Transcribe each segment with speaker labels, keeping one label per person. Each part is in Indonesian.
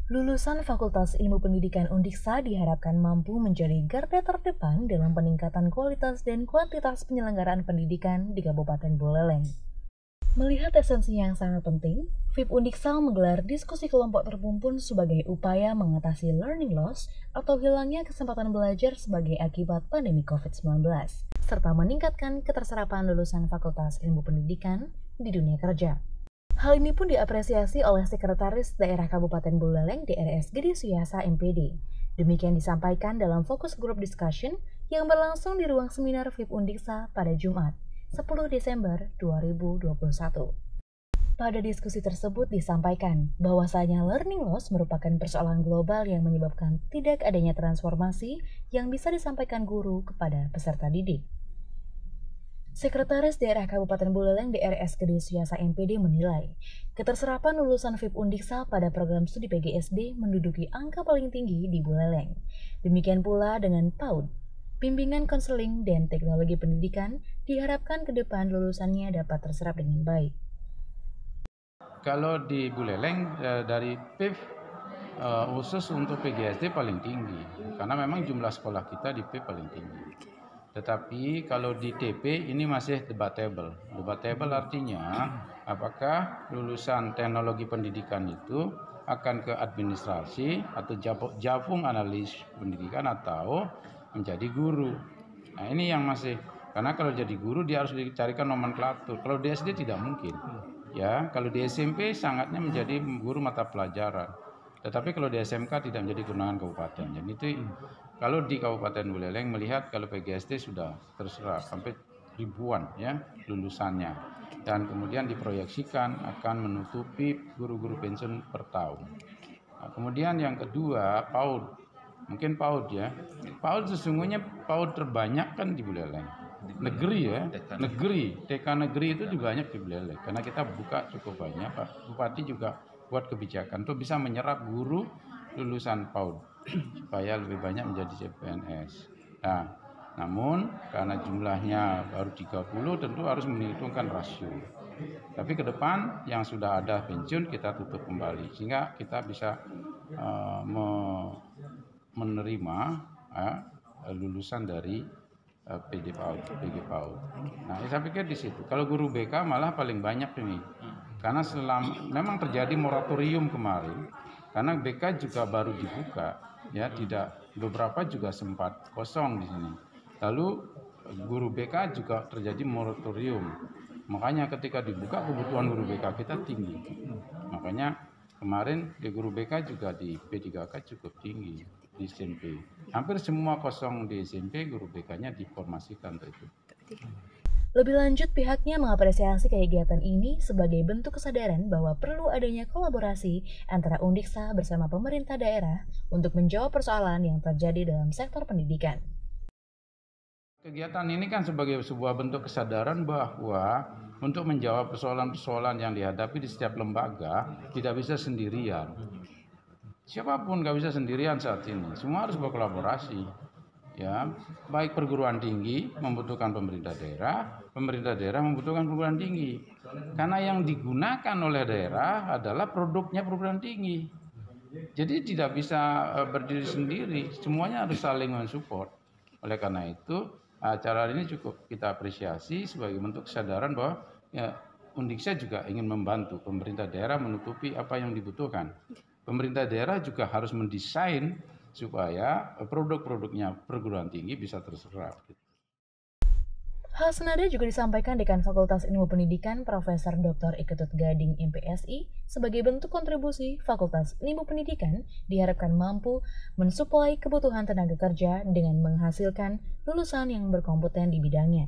Speaker 1: Lulusan Fakultas Ilmu Pendidikan Undiksa diharapkan mampu menjadi garda terdepan dalam peningkatan kualitas dan kuantitas penyelenggaraan pendidikan di Kabupaten Buleleng. Melihat esensi yang sangat penting, FIP Undiksa menggelar diskusi kelompok terpumpun sebagai upaya mengatasi learning loss atau hilangnya kesempatan belajar sebagai akibat pandemi COVID-19, serta meningkatkan keterserapan lulusan Fakultas Ilmu Pendidikan di dunia kerja. Hal ini pun diapresiasi oleh Sekretaris Daerah Kabupaten Buleleng DRS Gede Suyasa MPD. Demikian disampaikan dalam fokus group discussion yang berlangsung di ruang seminar FIP Undiksa pada Jumat, 10 Desember 2021. Pada diskusi tersebut disampaikan bahwasanya learning loss merupakan persoalan global yang menyebabkan tidak adanya transformasi yang bisa disampaikan guru kepada peserta didik. Sekretaris Daerah Kabupaten Buleleng DRS Gede Suyasa MPD menilai, keterserapan lulusan FIP Undiksa pada program studi PGSD menduduki angka paling tinggi di Buleleng. Demikian pula dengan PAUD. Bimbingan konseling dan teknologi pendidikan diharapkan ke depan lulusannya dapat terserap dengan baik.
Speaker 2: Kalau di Buleleng dari PIF khusus untuk PGSD paling tinggi, karena memang jumlah sekolah kita di PIF paling tinggi. Tetapi kalau di TP ini masih debatable. Debatable artinya apakah lulusan teknologi pendidikan itu akan ke administrasi atau jabung analis pendidikan atau menjadi guru. Nah ini yang masih, karena kalau jadi guru dia harus dicarikan nomenklatur. Kalau di SD tidak mungkin. Ya, kalau di SMP sangatnya menjadi guru mata pelajaran. Tetapi kalau di SMK tidak menjadi kewenangan kabupaten. Jadi itu kalau di Kabupaten Buleleng melihat kalau PGSD sudah terserap sampai ribuan ya lulusannya, dan kemudian diproyeksikan akan menutupi guru-guru pensiun per tahun. Nah, kemudian yang kedua PAUD, mungkin PAUD ya. PAUD sesungguhnya PAUD terbanyak kan di Buleleng. Negeri ya, negeri, TK negeri itu juga banyak di Buleleng karena kita buka cukup banyak. Pak Bupati juga buat kebijakan untuk bisa menyerap guru lulusan PAUD supaya lebih banyak menjadi CPNS. Nah, namun karena jumlahnya baru 30 tentu harus menghitungkan rasio. Tapi ke depan yang sudah ada pensiun kita tutup kembali sehingga kita bisa menerima lulusan dari PG PAUD. Nah, saya pikir di situ. Kalau guru BK malah paling banyak ini. Karena memang terjadi moratorium kemarin. Karena BK juga baru dibuka, ya tidak, beberapa juga sempat kosong di sini. Lalu guru BK juga terjadi moratorium. Makanya ketika dibuka kebutuhan guru BK kita tinggi. Makanya kemarin di guru BK juga di P3K cukup tinggi di SMP. Hampir semua kosong di SMP guru BK-nya diformasikan itu.
Speaker 1: Lebih lanjut, pihaknya mengapresiasi kegiatan ini sebagai bentuk kesadaran bahwa perlu adanya kolaborasi antara Undiksa bersama pemerintah daerah untuk menjawab persoalan yang terjadi dalam sektor pendidikan.
Speaker 2: Kegiatan ini kan sebagai sebuah bentuk kesadaran bahwa untuk menjawab persoalan-persoalan yang dihadapi di setiap lembaga tidak bisa sendirian. Siapapun nggak bisa sendirian saat ini, semua harus berkolaborasi. Ya, baik perguruan tinggi membutuhkan pemerintah daerah membutuhkan perguruan tinggi. Karena yang digunakan oleh daerah adalah produknya perguruan tinggi. Jadi tidak bisa berdiri sendiri, semuanya harus saling mensupport. Oleh karena itu, acara ini cukup kita apresiasi sebagai bentuk kesadaran bahwa ya, Undiksa juga ingin membantu pemerintah daerah menutupi apa yang dibutuhkan. Pemerintah daerah juga harus mendesain supaya produk-produknya perguruan tinggi bisa terserap.
Speaker 1: Hal senada juga disampaikan Dekan Fakultas Ilmu Pendidikan Profesor Dr. Iketut Gading MPSI sebagai bentuk kontribusi Fakultas Ilmu Pendidikan diharapkan mampu mensuplai kebutuhan tenaga kerja dengan menghasilkan lulusan yang berkompeten di bidangnya.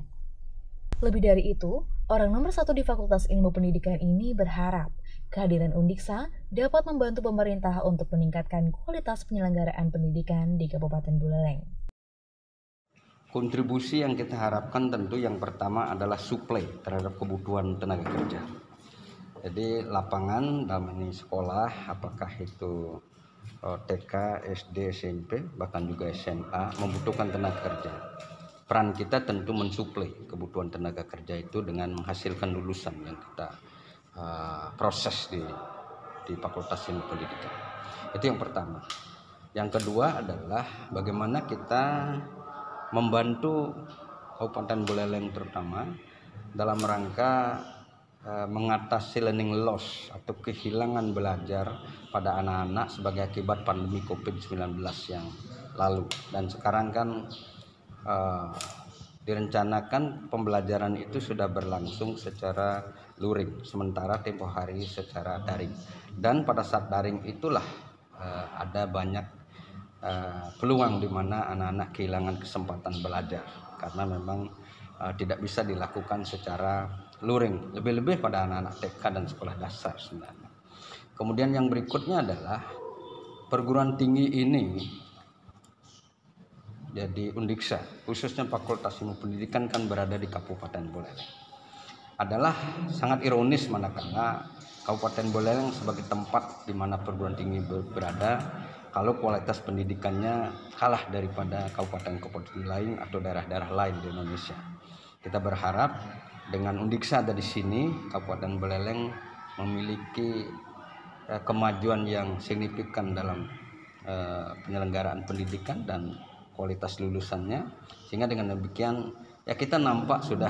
Speaker 1: Lebih dari itu, orang nomor 1 di Fakultas Ilmu Pendidikan ini berharap kehadiran Undiksa dapat membantu pemerintah untuk meningkatkan kualitas penyelenggaraan pendidikan di Kabupaten Buleleng.
Speaker 3: Kontribusi yang kita harapkan tentu yang pertama adalah suplai terhadap kebutuhan tenaga kerja. Jadi lapangan dalam ini sekolah, apakah itu TK, SD, SMP, bahkan juga SMA membutuhkan tenaga kerja. Peran kita tentu mensuplai kebutuhan tenaga kerja itu dengan menghasilkan lulusan yang kita proses di Fakultas Ilmu Pendidikan. Itu yang pertama. Yang kedua adalah bagaimana kita membantu Kabupaten Buleleng terutama dalam rangka mengatasi learning loss atau kehilangan belajar pada anak-anak sebagai akibat pandemi COVID-19 yang lalu. Dan sekarang kan direncanakan pembelajaran itu sudah berlangsung secara luring, sementara tempo hari secara daring. Dan pada saat daring itulah ada banyak peluang di mana anak-anak kehilangan kesempatan belajar karena memang tidak bisa dilakukan secara luring, lebih-lebih pada anak-anak TK dan sekolah dasar sebenarnya. Kemudian yang berikutnya adalah perguruan tinggi ini, jadi Undiksa, khususnya Fakultas Ilmu Pendidikan kan berada di Kabupaten Buleleng. Adalah sangat ironis manakala Kabupaten Buleleng sebagai tempat di mana perguruan tinggi berada, kalau kualitas pendidikannya kalah daripada kabupaten-kabupaten lain atau daerah-daerah lain di Indonesia. Kita berharap dengan Undiksa ada di sini, Kabupaten Buleleng memiliki kemajuan yang signifikan dalam penyelenggaraan pendidikan dan kualitas lulusannya, sehingga dengan demikian ya kita nampak sudah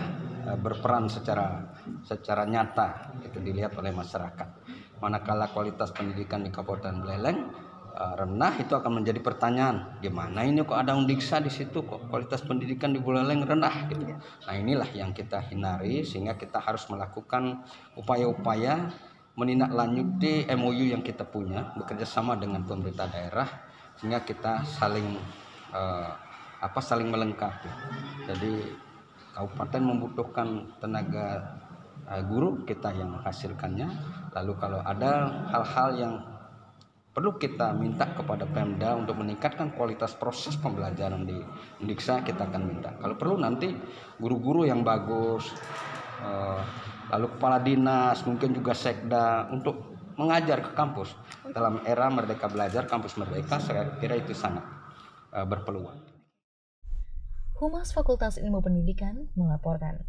Speaker 3: berperan secara nyata itu dilihat oleh masyarakat. Manakala kualitas pendidikan di Kabupaten Buleleng rendah, itu akan menjadi pertanyaan, gimana ini kok ada Undiksa di situ, kok kualitas pendidikan di Buleleng rendah gitu. Nah inilah yang kita hindari, sehingga kita harus melakukan upaya-upaya menindaklanjuti MOU yang kita punya bekerja sama dengan pemerintah daerah, sehingga kita saling melengkapi. Jadi kabupaten membutuhkan tenaga guru, kita yang menghasilkannya. Lalu kalau ada hal-hal yang perlu kita minta kepada Pemda untuk meningkatkan kualitas proses pembelajaran di Undiksa, kita akan minta. Kalau perlu nanti guru-guru yang bagus, lalu kepala dinas, mungkin juga sekda untuk mengajar ke kampus. Dalam era Merdeka Belajar, kampus Merdeka, saya kira itu sangat berpeluang.
Speaker 1: Humas Fakultas Ilmu Pendidikan melaporkan.